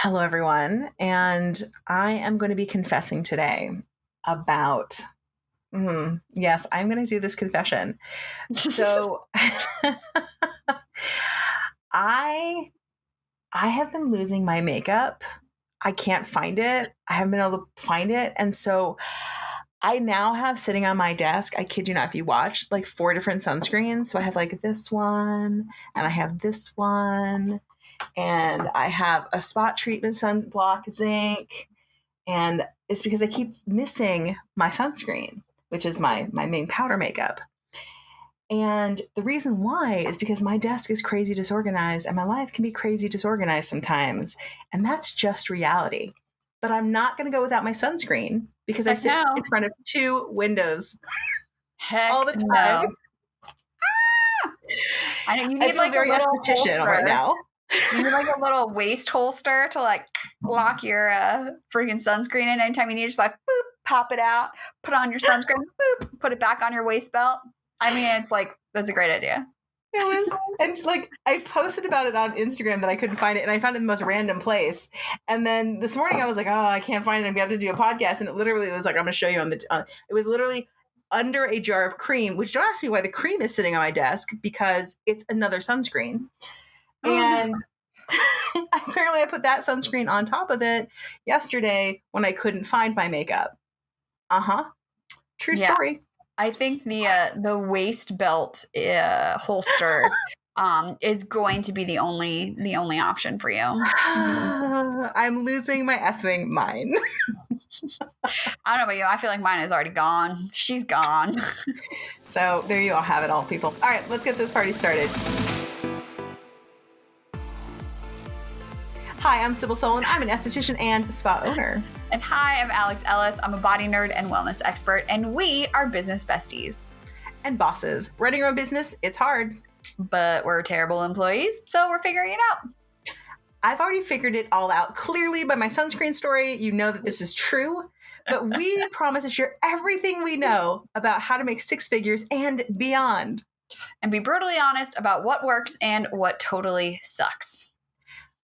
Hello, everyone. And I am going to be confessing today about, yes, I'm going to do this confession. So I have been losing my makeup. I can't find it. I haven't been able to find it. And so I now have sitting on my desk, I kid you not, if you watch, like 4 different sunscreens. So I have like this one, and I have this one, and I have a spot treatment sunblock zinc. And it's because I keep missing my sunscreen, which is my main powder makeup. And the reason why is because my desk is crazy disorganized and my life can be crazy disorganized sometimes. And that's just reality. But I'm not going to go without my sunscreen because I sit in front of 2 windows all the time. No. I know you need like a little holster right now. You need like a little waist holster to like lock your freaking sunscreen in. Anytime you need, just like boop, pop it out, put on your sunscreen, boop, put it back on your waist belt. I mean, it's like, that's a great idea. It was, and like I posted about it on Instagram that I couldn't find it, and I found it in the most random place. And then this morning I was like, oh, I can't find it. I'm going to have to do a podcast. And it literally was like, I'm going to show you on the, it was literally under a jar of cream, which don't ask me why the cream is sitting on my desk because it's another sunscreen. And apparently I put that sunscreen on top of it yesterday when I couldn't find my makeup. True story. I think the waist belt holster is going to be the only option for you. I'm losing my effing mind. I don't know about you. I feel like mine is already gone. She's gone. So there you all have it all, people. All right, let's get this party started. Hi, I'm Sybil Solon. I'm an esthetician and spa owner. And hi, I'm Alex Ellis. I'm a body nerd and wellness expert, and we are business besties. And bosses. Running your own business, it's hard. But we're terrible employees, so we're figuring it out. I've already figured it all out. Clearly, by my sunscreen story, you know that this is true. But we promise to share everything we know about how to make 6 figures and beyond. And be brutally honest about what works and what totally sucks.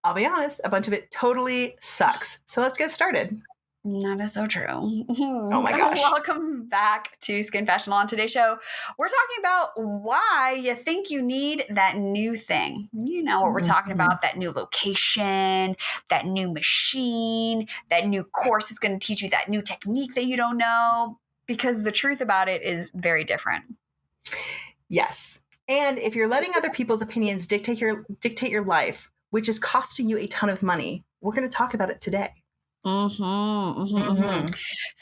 I'll be honest, a bunch of it totally sucks. So let's get started. That is so true. Oh my gosh. Welcome back to Skinfessional. On today's show, we're talking about why you think you need that new thing. You know what we're talking about, that new location, that new machine, that new course is going to teach you that new technique that you don't know, because the truth about it is very different. Yes. And if you're letting other people's opinions dictate your life, which is costing you a ton of money, we're going to talk about it today. So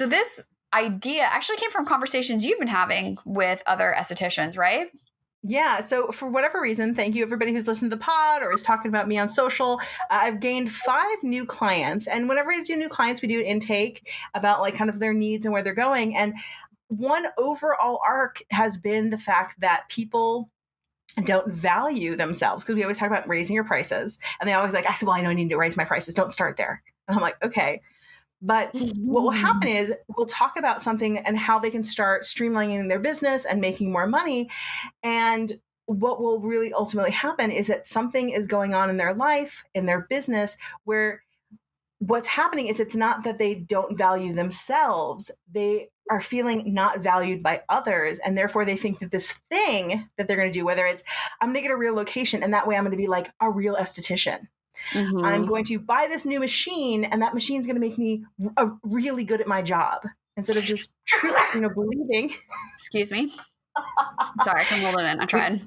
this idea actually came from conversations you've been having with other estheticians, right? Yeah. So for whatever reason, thank you everybody who's listened to the pod or is talking about me on social. I've gained 5 new clients. And whenever I do new clients, we do an intake about like kind of their needs and where they're going. And one overall arc has been the fact that people don't value themselves, because we always talk about raising your prices. And they always I said, well, I know I need to raise my prices. Don't start there. And I'm like, okay. But what will happen is we'll talk about something and how they can start streamlining their business and making more money. And what will really ultimately happen is that something is going on in their life, in their business, where what's happening is it's not that they don't value themselves. They are feeling not valued by others. And therefore they think that this thing that they're going to do, whether it's, I'm going to get a real location and that way I'm going to be like a real esthetician. I'm going to buy this new machine and that machine's going to make me really good at my job instead of just truly, believing. Excuse me. Sorry, I can hold it in. I tried.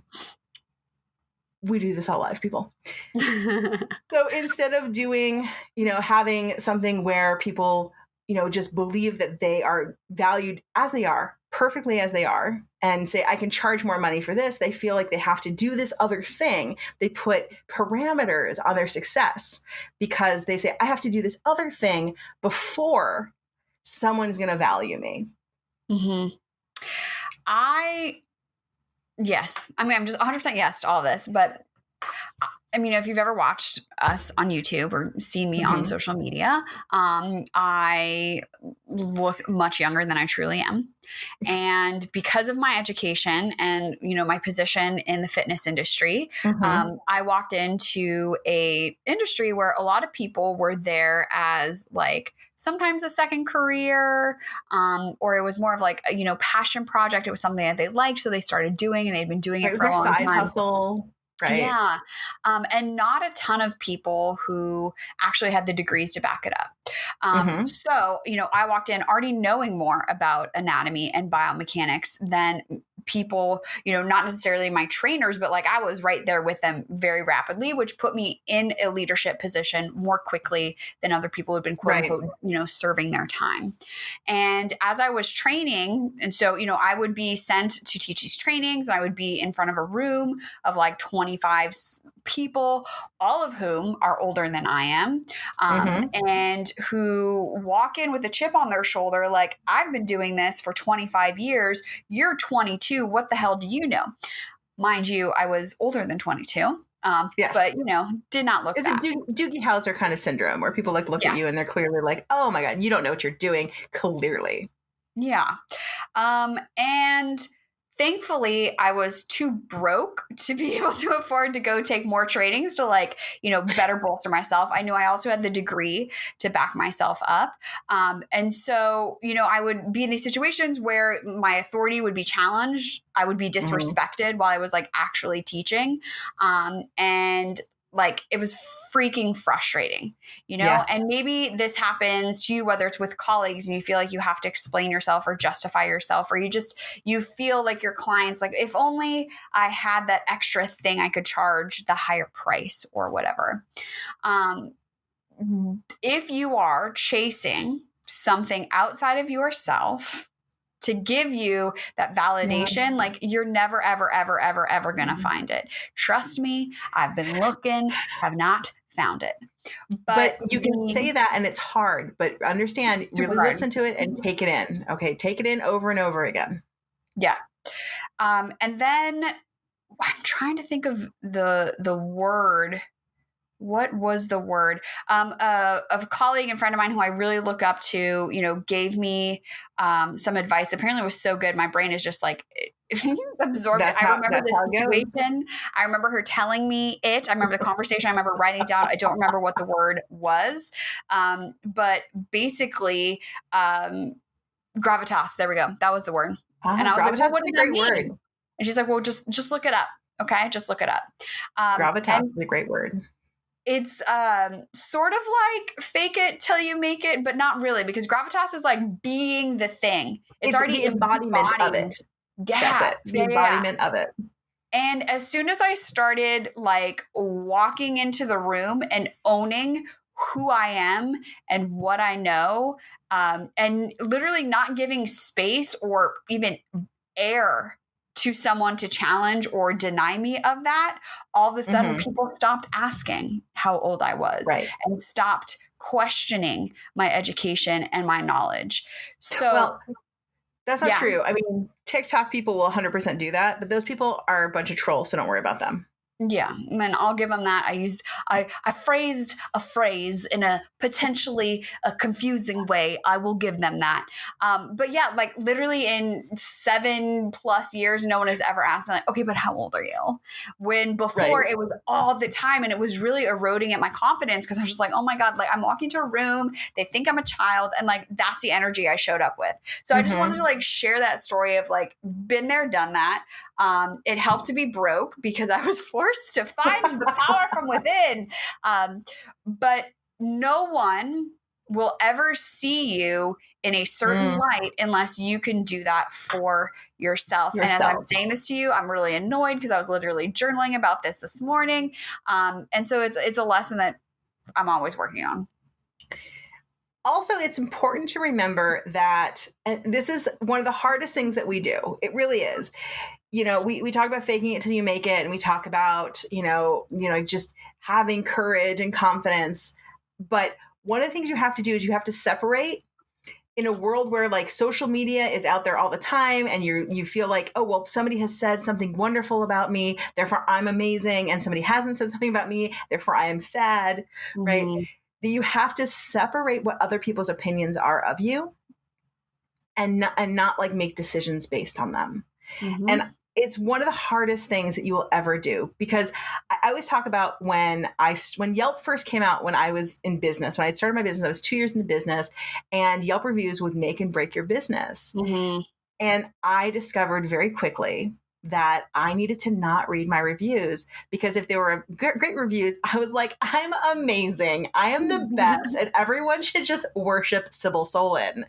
We do this all live, people. So instead of doing, having something where people, just believe that they are valued as they are, perfectly as they are, and say, I can charge more money for this, they feel like they have to do this other thing. They put parameters on their success because they say, I have to do this other thing before someone's going to value me. Yes. I mean, I'm just 100% yes to all this, but I mean, if you've ever watched us on YouTube or seen me on social media, I look much younger than I truly am. And because of my education and, my position in the fitness industry, I walked into a industry where a lot of people were there as like sometimes a second career, or it was more of like a, passion project. It was something that they liked, so they started doing, and they'd been doing Right, it with for a their long side time. hustle. Right. Yeah. And not a ton of people who actually had the degrees to back it up. So, I walked in already knowing more about anatomy and biomechanics than people, not necessarily my trainers, but like I was right there with them very rapidly, which put me in a leadership position more quickly than other people who had been quote unquote, serving their time. And as I was training, and so, I would be sent to teach these trainings, and I would be in front of a room of like 25 people, all of whom are older than I am, and who walk in with a chip on their shoulder. Like, I've been doing this for 25 years. You're 22. What the hell do you know? Mind you, I was older than 22. Yes. But, did not look It's that. a Doogie Howser kind of syndrome where people like look at you and they're clearly like, oh my God, you don't know what you're doing. Clearly. Yeah. And thankfully I was too broke to be able to afford to go take more trainings to like, better bolster myself. I knew I also had the degree to back myself up. And so, I would be in these situations where my authority would be challenged. I would be disrespected while I was like actually teaching. And like, it was freaking frustrating, and maybe this happens to you, whether it's with colleagues and you feel like you have to explain yourself or justify yourself, or you feel like your clients, like, if only I had that extra thing, I could charge the higher price or whatever. If you are chasing something outside of yourself to give you that validation, like, you're never, ever, ever, ever, ever going to find it. Trust me. I've been looking, have not found it. But you can say that, and it's hard, but understand, really listen to it and take it in. Okay. Take it in over and over again. Yeah. And then I'm trying to think of the word. What was the word? A colleague and friend of mine who I really look up to, gave me some advice. Apparently it was so good. My brain is just like absorbed it. I remember the situation. I remember her telling me it. I remember the conversation. I remember writing it down. I don't remember what the word was. But basically, gravitas. There we go. That was the word. And I was like, well, what does that mean? Word. And she's like, well, just look it up. Okay. Just look it up. Gravitas is a great word. It's sort of like fake it till you make it, but not really, because gravitas is like being the thing. It's already the embodiment of it. Yeah. That's it. The embodiment of it. And as soon as I started like walking into the room and owning who I am and what I know, and literally not giving space or even air to someone to challenge or deny me of that, all of a sudden people stopped asking how old I was and stopped questioning my education and my knowledge. So that's not true. I mean, TikTok people will 100% do that, but those people are a bunch of trolls, so don't worry about them. Yeah, and I'll give them that. I phrased a phrase in a potentially a confusing way. I will give them that. But yeah, like literally in 7+ years, no one has ever asked me like, okay, but how old are you? When before it was all the time, and it was really eroding at my confidence, because I was just like, oh my God, like I'm walking to a room, they think I'm a child, and like that's the energy I showed up with. So I just wanted to like share that story of like, been there, done that. It helped to be broke because I was forced to find the power from within. But no one will ever see you in a certain light unless you can do that for yourself. And as I'm saying this to you, I'm really annoyed because I was literally journaling about this morning. And so it's a lesson that I'm always working on. Also, it's important to remember that this is one of the hardest things that we do. It really is. We talk about faking it till you make it, and we talk about, just having courage and confidence. But one of the things you have to do is you have to separate in a world where like social media is out there all the time, and you feel like, oh, well, somebody has said something wonderful about me, therefore I'm amazing. And somebody hasn't said something about me, therefore I am sad, right? You have to separate what other people's opinions are of you and not like make decisions based on them. Mm-hmm. And it's one of the hardest things that you will ever do, because I always talk about when Yelp first came out, when I was in business, when I started my business, I was 2 years in the business, and Yelp reviews would make and break your business. Mm-hmm. And I discovered very quickly that I needed to not read my reviews, because if they were great reviews, I was like, I'm amazing. I am the best. And everyone should just worship Sybil Solon.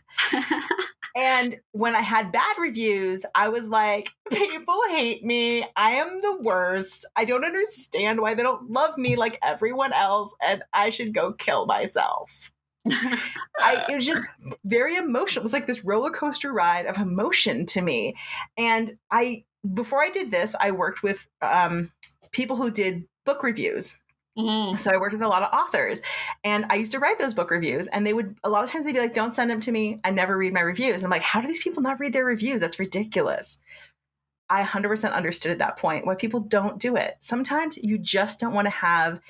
And when I had bad reviews, I was like, people hate me. I am the worst. I don't understand why they don't love me like everyone else, and I should go kill myself. It was just very emotional. It was like this roller coaster ride of emotion to me. And before I did this, I worked with people who did book reviews. Mm-hmm. So I worked with a lot of authors, and I used to write those book reviews, and a lot of times they'd be like, don't send them to me. I never read my reviews. And I'm like, how do these people not read their reviews? That's ridiculous. I 100% understood at that point why people don't do it. Sometimes you just don't want to have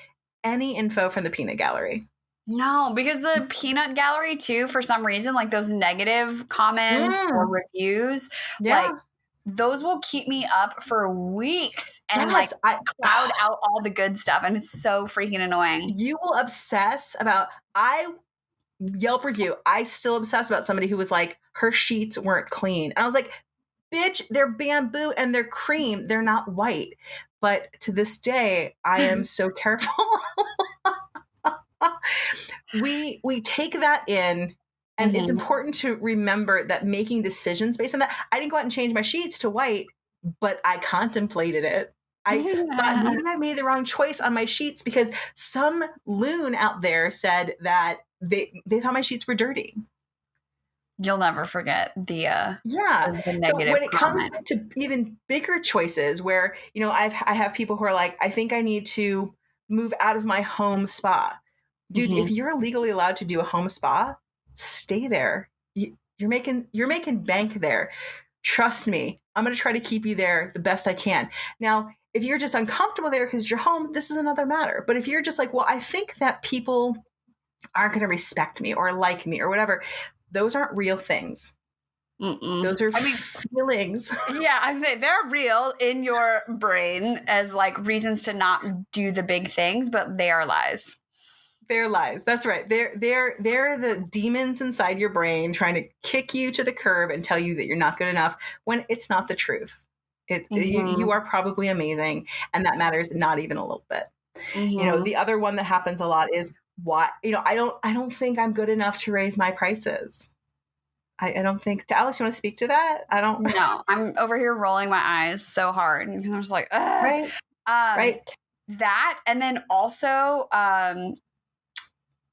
any info from the peanut gallery. No, because the peanut gallery too, for some reason, like those negative comments or reviews, like those will keep me up for weeks and cloud out all the good stuff. And it's so freaking annoying. You will obsess about, Yelp review, I still obsess about somebody who was like, her sheets weren't clean. And I was like, bitch, they're bamboo and they're cream. They're not white. But to this day, I am so careful. We take that in. And it's important to remember that making decisions based on that. I didn't go out and change my sheets to white, but I contemplated it. I thought maybe I made the wrong choice on my sheets, because some loon out there said that they thought my sheets were dirty. You'll never forget the negative So when it comment. comes to even bigger choices, where I have people who are like, I think I need to move out of my home spa. Dude, if you're legally allowed to do a home spa, stay there. You're making bank there. Trust me, I'm going to try to keep you there the best I can. Now, if you're just uncomfortable there because you're home, this is another matter. But if you're just like, well, I think that people aren't going to respect me or like me or whatever, those aren't real things. Those are feelings. Yeah, I say they're real in your brain as like reasons to not do the big things, but they are lies. They're lies. That's right. They're the demons inside your brain trying to kick you to the curb and tell you that you're not good enough, when it's not the truth. You are probably amazing, and that matters not even a little bit. The other one that happens a lot is, why I don't think I'm good enough to raise my prices. I don't think. Alex, you want to speak to that? I don't. No, I'm over here rolling my eyes so hard, and I'm just like, ugh. Right. That, and then also,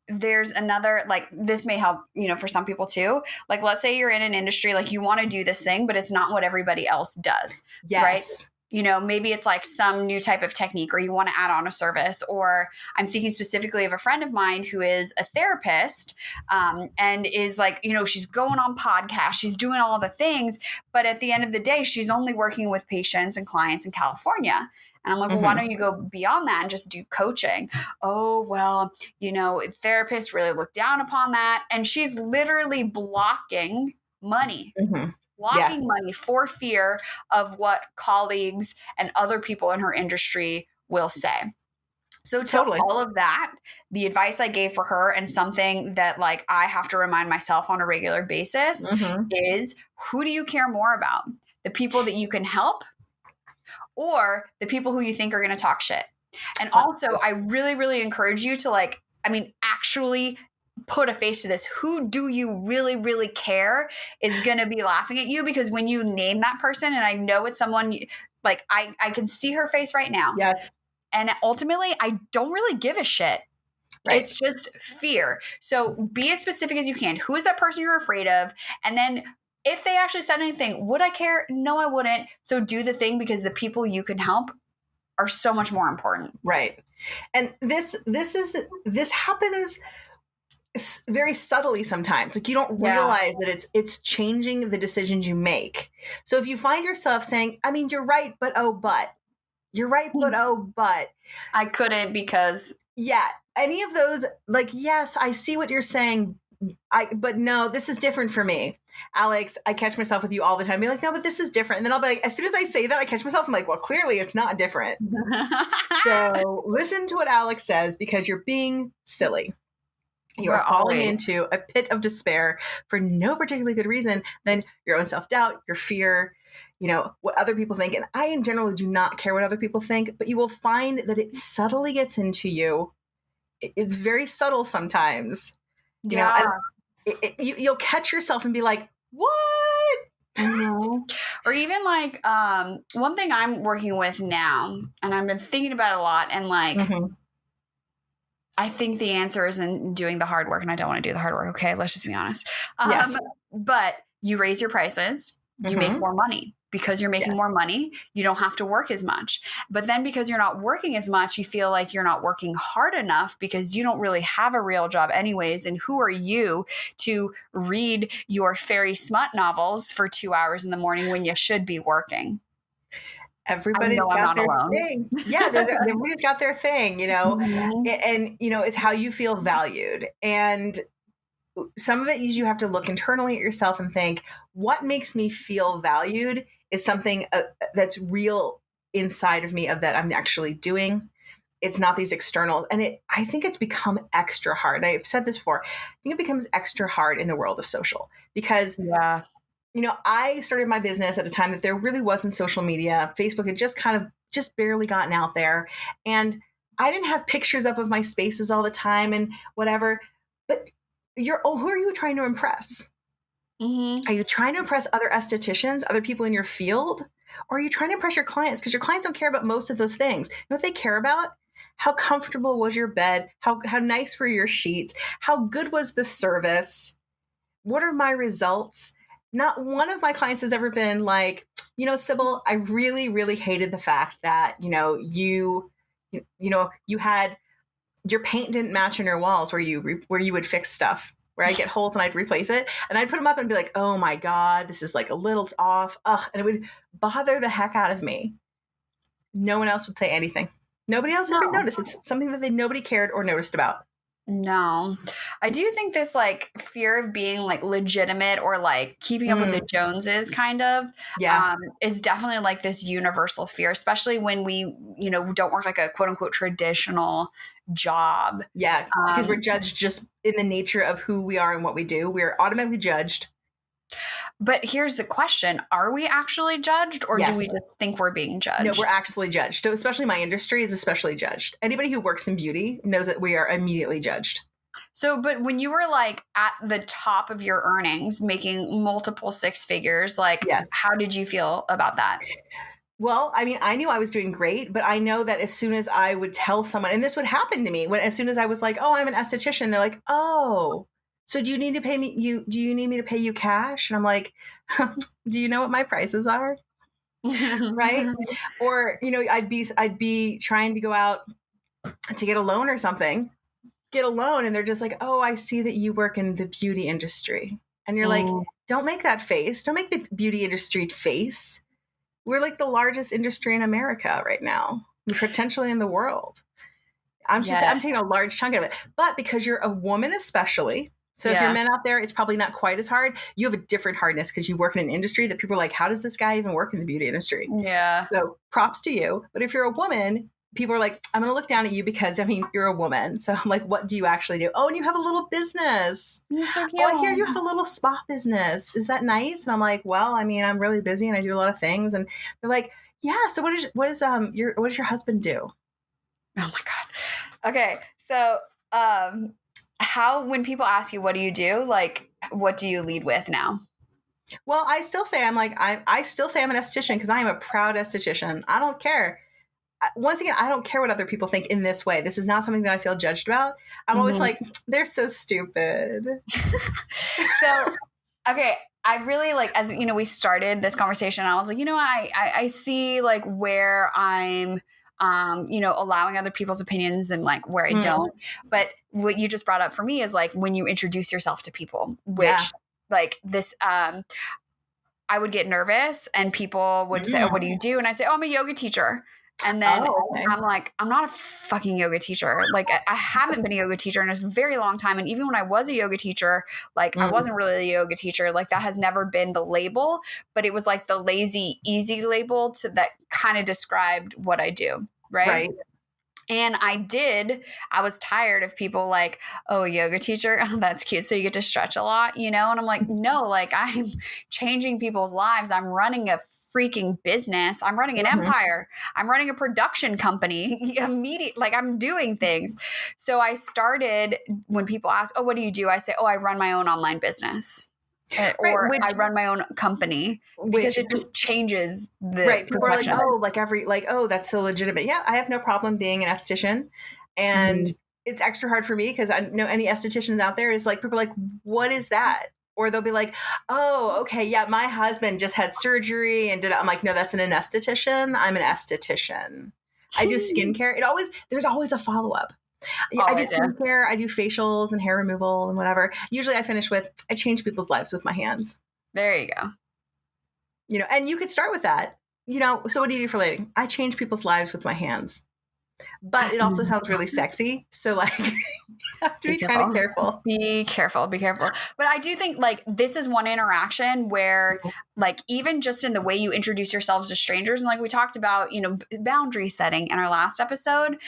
there's another, like, this may help, for some people too. Like, let's say you're in an industry, like you want to do this thing, but it's not what everybody else does. Yes. Right? Maybe it's like some new type of technique, or you want to add on a service. Or I'm thinking specifically of a friend of mine who is a therapist, and is like, she's going on podcasts, she's doing all the things, but at the end of the day, she's only working with patients and clients in California. And I'm like, well, why don't you go beyond that and just do coaching? Oh, well, therapists really look down upon that. And she's literally blocking money. Blocking money for fear of what colleagues and other people in her industry will say. So all of that, the advice I gave for her, and something that like I have to remind myself on a regular basis, is, who do you care more about? The people that you can help, or the people who you think are going to talk shit? And also, I really, really encourage you to actually put a face to this. Who do you really, really care is going to be laughing at you? Because when you name that person, and I know it's someone, like I can see her face right now. Yes. And ultimately, I don't really give a shit. Right. It's just fear. So be as specific as you can. Who is that person you're afraid of? And then if they actually said anything, would I care? No, I wouldn't. So do the thing, because the people you can help are so much more important. Right. And this happens very subtly sometimes. Like, you don't realize that it's changing the decisions you make. So if you find yourself saying, I mean, you're right, but you're right, but I couldn't, because any of those, like, yes, I see what you're saying, but no, this is different for me. Alex, I catch myself with you all the time. Be like, no, but this is different. And then I'll be like, as soon as I say that, I catch myself. I'm like, well, clearly it's not different. So listen to what Alex says, because you're being silly. You are falling into a pit of despair for no particularly good reason than your own self-doubt, your fear, what other people think. And I, in general, do not care what other people think, but you will find that it subtly gets into you. It's very subtle sometimes. Yeah. You'll catch yourself and be like, what? Mm-hmm. Or even like one thing I'm working with now, and I've been thinking about it a lot, and like, I think the answer is in doing the hard work, and I don't want to do the hard work. Okay, let's just be honest. Yes. But you raise your prices, you make more money. Because you're making more money, you don't have to work as much. But then because you're not working as much, you feel like you're not working hard enough because you don't really have a real job anyways. And who are you to read your fairy smut novels for 2 hours in the morning when you should be working? Everybody's got their thing. Yeah, everybody's got their thing, and it's how you feel valued. And some of it is you have to look internally at yourself and think, what makes me feel valued is something that's real inside of me, of that I'm actually doing. It's not these external. And I think it's become extra hard. And I've said this before. I think it becomes extra hard in the world of social because, I started my business at a time that there really wasn't social media. Facebook had just barely gotten out there. And I didn't have pictures up of my spaces all the time and whatever. But who are you trying to impress? Are you trying to impress other estheticians, other people in your field? Or are you trying to impress your clients? Because your clients don't care about most of those things. You know what they care about? How comfortable was your bed? How nice were your sheets? How good was the service? What are my results? Not one of my clients has ever been like, Sybil, I really, really hated the fact that, you had your paint didn't match on your walls where you would fix stuff, where I'd get holes and I'd replace it. And I'd put them up and be like, oh my God, this is like a little off. Ugh. And it would bother the heck out of me. No one else would say anything. Nobody else ever noticed. It's something that nobody cared or noticed about. No, I do think this like fear of being like legitimate or like keeping up with the Joneses kind of is definitely like this universal fear, especially when we, don't work like a quote unquote traditional job. Yeah. Because we're judged just in the nature of who we are and what we do. We're automatically judged. But here's the question. Are we actually judged or do we just think we're being judged? No, we're actually judged. So especially my industry is especially judged. Anybody who works in beauty knows that we are immediately judged. So, but when you were like at the top of your earnings, making multiple six figures, like how did you feel about that? Well, I mean, I knew I was doing great, but I know that as soon as I would tell someone, and this would happen to me, as soon as I was like, oh, I'm an esthetician, they're like, oh, so do you need to pay me? Do you need me to pay you cash? And I'm like, do you know what my prices are? Right? Or, I'd be trying to go out to get a loan or something, get a loan. And they're just like, oh, I see that you work in the beauty industry. And you're like, don't make that face. Don't make the beauty industry face. We're like the largest industry in America right now, potentially in the world. I'm taking a large chunk of it. But because you're a woman especially, so if you're men out there, it's probably not quite as hard. You have a different hardness because you work in an industry that people are like, how does this guy even work in the beauty industry? Yeah. So props to you. But if you're a woman, people are like, I'm going to look down at you because, you're a woman. So I'm like, what do you actually do? Oh, and you have a little business. You're so cute. Oh, I hear you have a little spa business. Is that nice? And I'm like, well, I'm really busy and I do a lot of things. And they're like, yeah. So what does your husband do? Oh my God. Okay. So, when people ask you, what do you do? Like, what do you lead with now? Well, I still say I still say I'm an esthetician because I am a proud esthetician. I don't care. Once again, I don't care what other people think in this way. This is not something that I feel judged about. I'm always like, they're so stupid. So, okay. I really as we started this conversation, I was like, I see like where I'm allowing other people's opinions and like where I don't. But what you just brought up for me is like when you introduce yourself to people, which like this, I would get nervous and people would say, oh, what do you do? And I'd say, oh, I'm a yoga teacher. And then Oh, okay. I'm like, I'm not a fucking yoga teacher. Like I haven't been a yoga teacher in a very long time. And even when I was a yoga teacher, like I Mm, wasn't really a yoga teacher. Like that has never been the label, but it was like the lazy, easy label that kind of described what I do. Right. right. And I was tired of people like, oh, yoga teacher, oh, that's cute. So you get to stretch a lot, And I'm like, no, like I'm changing people's lives. I'm running a freaking business. I'm running an Mhm. empire. I'm running a production company. Like I'm doing things. So I started, when people ask, oh, what do you do? I say, oh, I run my own online business. Right. Or I run my own company, because Which it just changes the right. People are like, perception of it. oh, oh, that's so legitimate. Yeah, I have no problem being an esthetician. And Mhm. it's extra hard for me because I know any estheticians out there is like, people are like, what is that? Or they'll be like, oh, okay, yeah, my husband just had surgery and I'm like, no, that's an esthetician. I'm an esthetician. I do skincare. There's always a follow up. I do Always, yeah. skincare. I do facials and hair removal and whatever. Usually I finish with, I change people's lives with my hands. There you go. And you could start with that. So what do you do for a living? I change people's lives with my hands. But it also sounds really sexy. So like you have to be kind of careful. Be careful. Be careful. But I do think like this is one interaction where like even just in the way you introduce yourselves to strangers, and like we talked about, boundary setting in our last episode,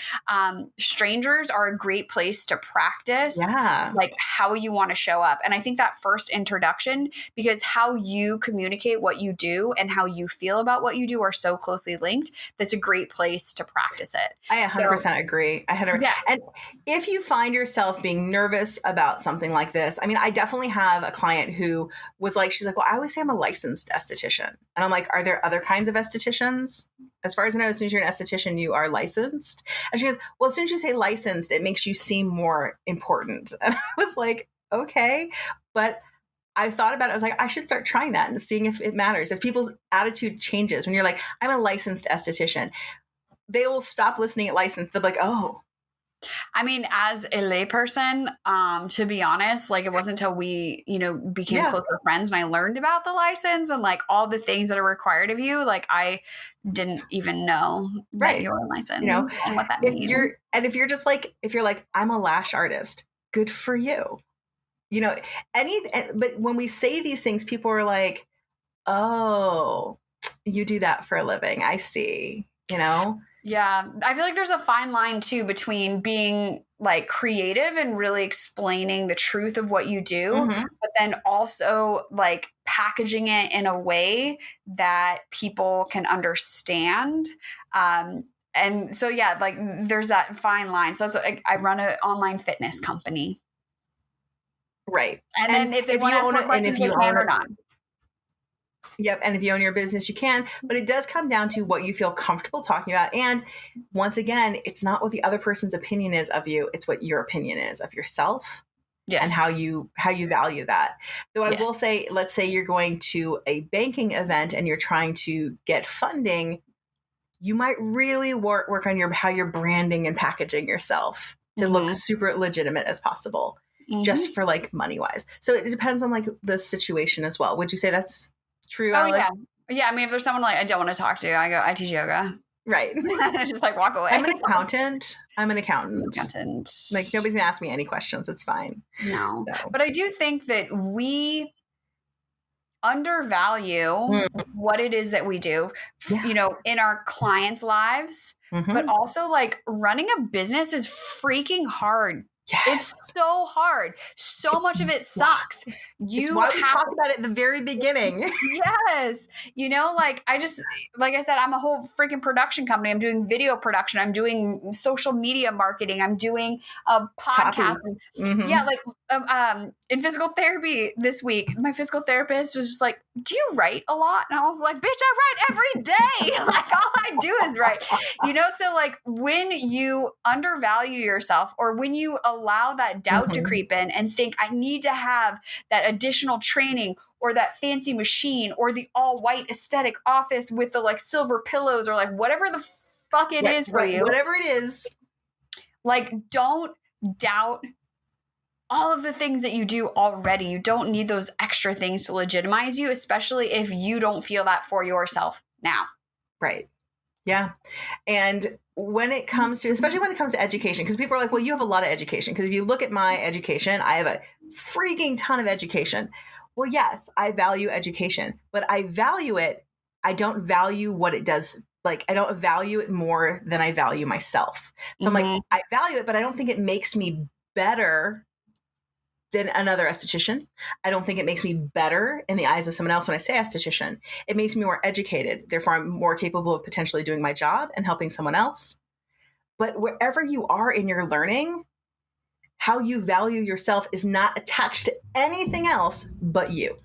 strangers are a great place to practice Yeah. like how you want to show up. And I think that first introduction, because how you communicate what you do and how you feel about what you do are so closely linked, that's a great place to practice it. I 100% agree. Yeah. And if you find yourself being nervous about something like this, I mean, I definitely have a client who was like, she's like, well, I always say I'm a licensed esthetician. And I'm like, are there other kinds of estheticians? As far as I know, as soon as you're an esthetician, you are licensed. And she goes, well, as soon as you say licensed, it makes you seem more important. And I was like, okay. But I thought about it. I was like, I should start trying that and seeing if it matters. If people's attitude changes when you're like, I'm a licensed esthetician, they will stop listening at license. They'll be like, oh. I mean, as a layperson, to be honest, like it wasn't until we, became closer friends and I learned about the license and like all the things that are required of you. Like I didn't even know that you were licensed and what that means. If you're like, I'm a lash artist, good for you. But when we say these things, people are like, oh, you do that for a living. I see, Yeah. I feel like there's a fine line too between being like creative and really explaining the truth of what you do, but then also like packaging it in a way that people can understand. And so, yeah, like there's that fine line. So I run an online fitness company. Right. And then if they want to ask more questions, they can or not. Yep. And if you own your business, you can. But it does come down to what you feel comfortable talking about. And once again, it's not what the other person's opinion is of you. It's what your opinion is of yourself. Yes. And how you value that. Though I will say, let's say you're going to a banking event and you're trying to get funding, you might really work on how you're branding and packaging yourself to look super legitimate as possible, just for like money wise. So it depends on like the situation as well. Would you say that's true? Oh, yeah. Yeah. I mean, if there's someone like I don't want to talk to, I teach yoga. Right. Just like walk away. I'm an accountant. Like nobody's gonna ask me any questions. It's fine. No. So. But I do think that we undervalue what it is that we do, in our clients' lives, but also like running a business is freaking hard. Yes. It's so hard. So much of it sucks. It's why we talked about it at the very beginning. Yes. Like I said, I'm a whole freaking production company. I'm doing video production. I'm doing social media marketing. I'm doing a podcast. Yeah. Like in physical therapy this week, my physical therapist was just like, do you write a lot? And I was like, bitch, I write every day. Like all I do is write, so like when you undervalue yourself or when you allow that doubt to creep in and think I need to have that additional training or that fancy machine or the all white aesthetic office with the like silver pillows or like whatever the fuck it is for you. Whatever it is. Like don't doubt all of the things that you do already. You don't need those extra things to legitimize you, especially if you don't feel that for yourself now. Right. Yeah. And when it comes to, especially when it comes to education, because people are like, well, you have a lot of education. Because if you look at my education, I have a freaking ton of education. Well, yes, I value education, but I value it. I don't value what it does. Like, I don't value it more than I value myself. So I'm like, Mm-hmm. I value it, but I don't think it makes me better than another esthetician. I don't think it makes me better in the eyes of someone else when I say esthetician. It makes me more educated. Therefore, I'm more capable of potentially doing my job and helping someone else. But wherever you are in your learning, how you value yourself is not attached to anything else but you.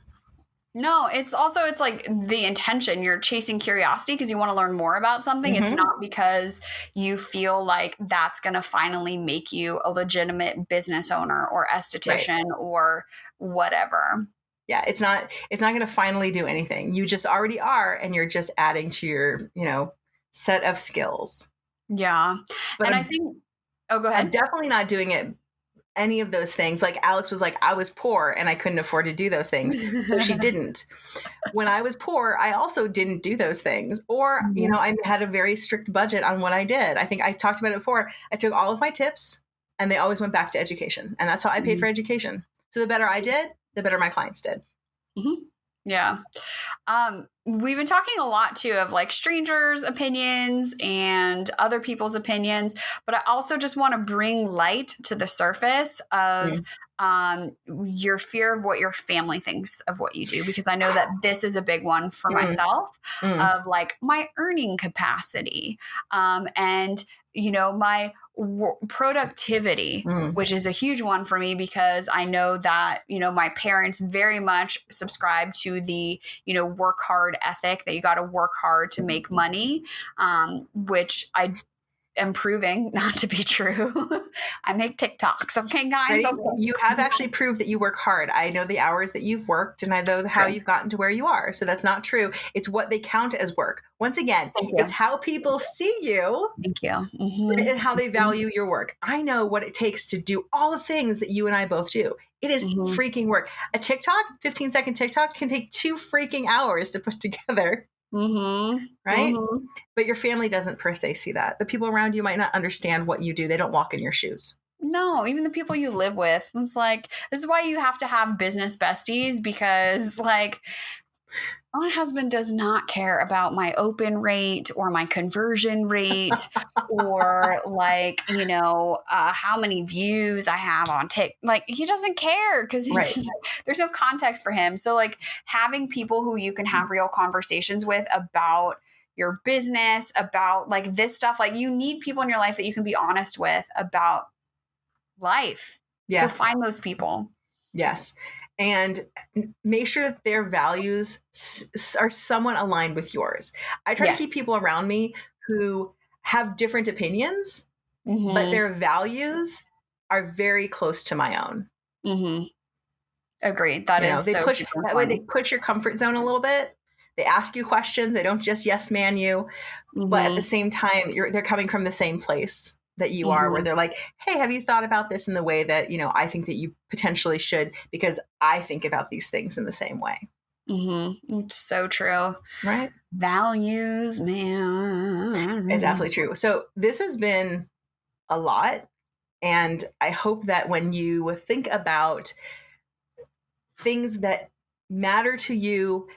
No, it's like the intention. You're chasing curiosity because you want to learn more about something. It's Mm-hmm. not because you feel like that's going to finally make you a legitimate business owner or Right. esthetician or whatever. Yeah, it's not going to finally do anything. You just already are, and you're just adding to your, set of skills. Yeah. But And I I'm think, oh, go I'm ahead. definitely not doing it any of those things. Like Alex was like, I was poor and I couldn't afford to do those things. So she didn't. When I was poor, I also didn't do those things. Or, Mhm. I had a very strict budget on what I did. I think I talked about it before. I took all of my tips and they always went back to education. And that's how I paid for Mhm. education. So the better I did, the better my clients did. Mhm. Yeah. We've been talking a lot too of like strangers' opinions and other people's opinions, but I also just want to bring light to the surface of Mm. your fear of what your family thinks of what you do, because I know that this is a big one for Mm. myself Mm. of like my earning capacity, and my productivity, Mm. which is a huge one for me because I know that, my parents very much subscribe to the, work hard ethic that you got to work hard to make money, which I am proving not to be true. I make TikToks. Okay, guys. Ready? Okay. You have actually proved that you work hard. I know the hours that you've worked and I know how True. you've gotten to where you are. So that's not true. It's what they count as work. Once again, Thank it's you. how people see you Thank you. and how they Hmm. value your work. I know what it takes to do all the things that you and I both do. It is Hmm. freaking work. A TikTok, 15-second TikTok can take 2 freaking hours to put together, Hmm. right? Hmm. But your family doesn't per se see that. The people around you might not understand what you do. They don't walk in your shoes. No, even the people you live with. It's like, this is why you have to have business besties, because like my husband does not care about my open rate or my conversion rate or like, how many views I have on Tik. Like he doesn't care because Right. there's no context for him. So like having people who you can have real conversations with about your business, about like this stuff, like you need people in your life that you can be honest with about life. So Yeah. find those people. Yes. And make sure that their values are somewhat aligned with yours. I try to Yeah. keep people around me who have different opinions, but Mm-hmm. their values are very close to my own. Mm-hmm. Agreed. That is They so push super that way, they important. push your comfort zone a little bit. They ask you questions. They don't just yes man you, but at the Mhm, same time, they're coming from the same place that you are, where mhm, they're like, hey, have you thought about this in the way that, I think that you potentially should, because I think about these things in the same way. mhm. It's so true. Right. Values, It's man. absolutely true. So this has been a lot. And I hope that when you think about things that matter to you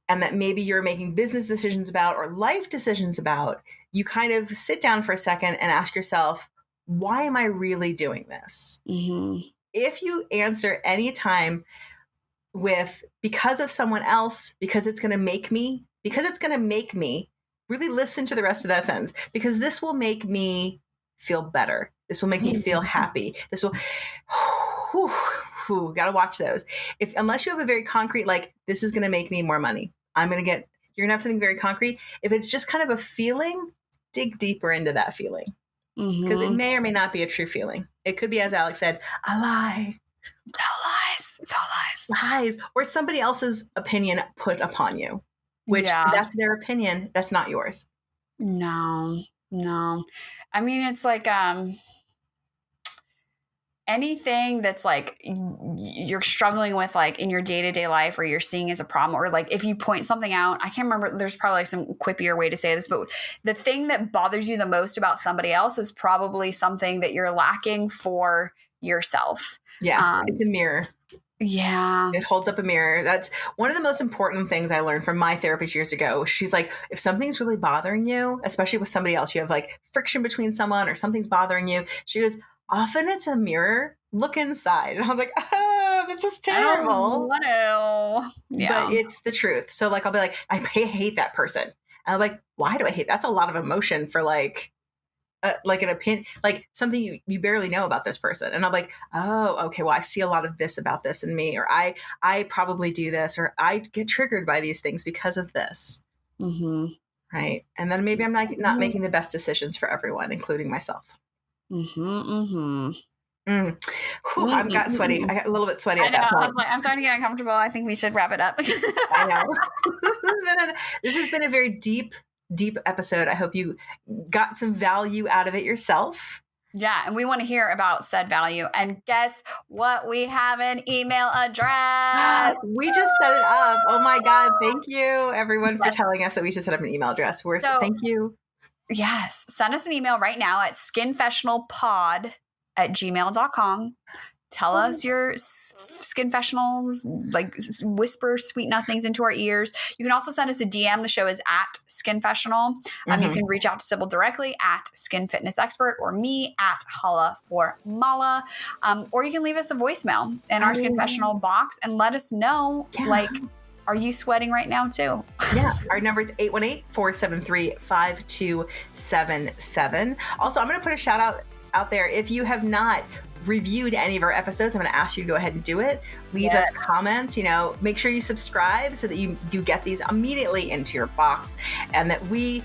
and that maybe you're making business decisions about or life decisions about, you kind of sit down for a second and ask yourself, why am I really doing this? Mhm, If you answer any time with because of someone else, because it's going to make me, really listen to the rest of that sentence, because this will make me feel better. This will make me feel happy. This will, gotta watch those. Unless you have a very concrete, like, this is going to make me more money. You're going to have something very concrete. If it's just kind of a feeling, dig deeper into that feeling, because it mhm. may or may not be a true feeling. It could be, as Alex said, a lie. It's all lies. It's all lies. Lies, or somebody else's opinion put upon you, which Yeah. that's their opinion. That's not yours. No, no. I mean, it's like, anything that's like you're struggling with like in your day-to-day life or you're seeing as a problem, or like if you point something out, I can't remember, there's probably like some quippier way to say this, but the thing that bothers you the most about somebody else is probably something that you're lacking for yourself. Yeah. It's a mirror. Yeah. It holds up a mirror. That's one of the most important things I learned from my therapist years ago. She's like, if something's really bothering you, especially with somebody else, you have like friction between someone or something's bothering you. She goes, often it's a mirror. Look inside. And I was like, oh, this is terrible. Yeah. But it's the truth. So like, I'll be like, I hate that person. And I'm like, why do I hate? That's a lot of emotion for like an opinion, like something you barely know about this person. And I'm like, oh, okay, well, I see a lot of this about this in me, or I probably do this, or I get triggered by these things because of this. Mm-hmm. Right. And then maybe I'm not making the best decisions for everyone, including myself. Mm-hmm. Mm. Whew, I got sweaty. I got a little bit sweaty at that point. I was like, I'm starting to get uncomfortable. I think we should wrap it up. I know. This has been a very deep episode. I hope you got some value out of it yourself. Yeah. And we want to hear about said value. And guess what? We have an email address. We just set it up. Oh my God. Thank you everyone for telling us that we should set up an email address. Thank you. Yes. Send us an email right now at skinfessionalpod@gmail.com. Tell us your skinfessionals, like whisper sweet nothings into our ears. You can also send us a DM. The show is at Skinfessional. You can reach out to Sybil directly at Skin Fitness Expert, or me at Hala for Mala. Or you can leave us a voicemail in our Skinfessional box and let us know, like, are you sweating right now too? Yeah. Our number is 818-473-5277. Also, I'm going to put a shout out there. If you have not reviewed any of our episodes, I'm going to ask you to go ahead and do it. Leave us comments, make sure you subscribe so that you get these immediately into your box, and that we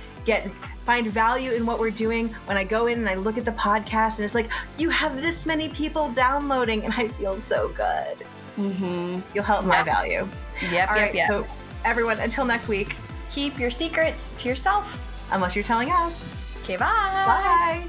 find value in what we're doing. When I go in and I look at the podcast and it's like, you have this many people downloading, and I feel so good. Mm-hmm. You'll help my value. Yep. All right, so everyone, until next week, keep your secrets to yourself. Unless you're telling us. Okay, bye. Bye.